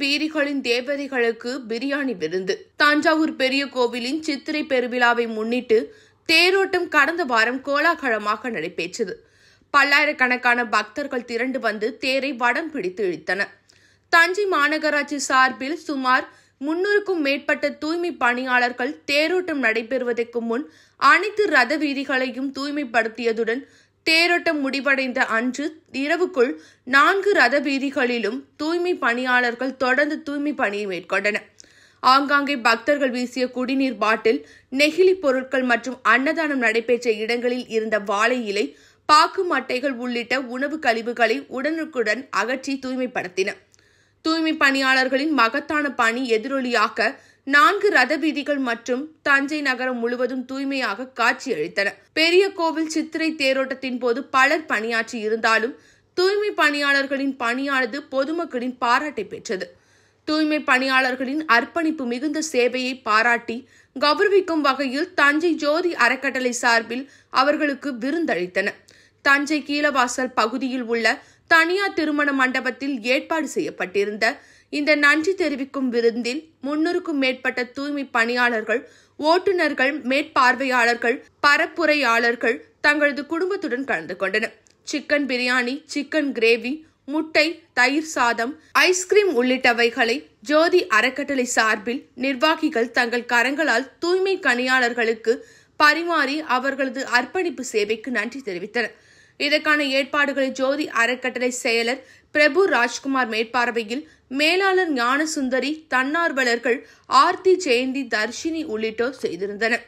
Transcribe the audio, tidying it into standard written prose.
வீரிகளின் தேவதைகளுக்கு பிரியாணி விருந்து. தஞ்சாவூர் பெரிய கோவிலின் சித்திரை பெருவிழாவை முன்னிட்டு தேரோட்டம் கடந்த வாரம் கோலாகலமாக நடைபெற்றது. பல்லாயிரக்கணக்கான பக்தர்கள் திரண்டு வந்து தேரை வடம் பிடித்து இழுத்தனர். தஞ்சை மாநகராட்சி சார்பில் சுமார் 300க்கும் மேற்பட்ட தூய்மை பணியாளர்கள் தேரோட்டம் நடைபெறுவதற்கு முன் அனைத்து ரத வீதிகளையும் தூய்மைப்படுத்தியதுடன் தேரோட்டம் முடிவடைந்த அன்று இரவுக்குள் 4 ரத வீதிகளிலும் தூய்மை பணியாளர்கள் தொடர்ந்து தூய்மை பணியை மேற்கொண்டனர். ஆங்காங்கே பக்தர்கள் வீசிய குடிநீர் பாட்டில், நெகிழி பொருட்கள் மற்றும் அன்னதானம் நடைபெற்ற இடங்களில் இருந்த வாழை இலை, பாக்கு மட்டைகள் உள்ளிட்ட உணவு கழிவுகளை உடனுக்குடன் அகற்றி தூய்மைப்படுத்தினர். தூய்மை பணியாளர்களின் மகத்தான பணி எதிரொலியாக 4 ரத வீதிகள் மற்றும் தஞ்சை நகரம் முழுவதும் தூய்மையாக காட்சியளித்தன. பெரிய கோவில் சித்திரை தேரோட்டத்தின் போது பலர் பணியாற்றி இருந்தாலும் தூய்மை பணியாளர்களின் பணியானது பொதுமக்களின் பாராட்டை பெற்றது. தூய்மை பணியாளர்களின் அர்ப்பணிப்பு மிகுந்த சேவையை பாராட்டி கௌரவிக்கும் வகையில் தஞ்சை ஜோதி அறக்கட்டளை சார்பில் அவர்களுக்கு விருந்தளித்தனர். தஞ்சை கீழவாசல் பகுதியில் உள்ள தனியார் திருமண மண்டபத்தில் ஏற்பாடு செய்யப்பட்டிருந்த இந்த நன்றி தெரிவிக்கும் விருந்தில் 300க்கும் மேற்பட்ட தூய்மை பணியாளர்கள், ஓட்டுநர்கள், மேற்பார்வையாளர்கள், பரப்புரையாளர்கள் தங்களது குடும்பத்துடன் கலந்து கொண்டனர். சிக்கன் பிரியாணி, சிக்கன் கிரேவி, முட்டை, தயிர் சாதம், ஐஸ்கிரீம் உள்ளிட்டவைகளை ஜோதி அறக்கட்டளை சார்பில் நிர்வாகிகள் தங்கள் கரங்களால் தூய்மை பணியாளர்களுக்கு பரிமாறி அவர்களது அர்ப்பணிப்பு சேவைக்கு நன்றி தெரிவித்தனர். இதற்கான ஏற்பாடுகளை ஜோதி அறக்கட்டளை செயலர் பிரபு ராஜ்குமார் மேற்பார்வையில் மேலாளர் ஞானசுந்தரி, தன்னார்வலர்கள் ஆர்த்தி, ஜெயந்தி, தர்ஷினி உள்ளிட்டோர் செய்திருந்தனர்.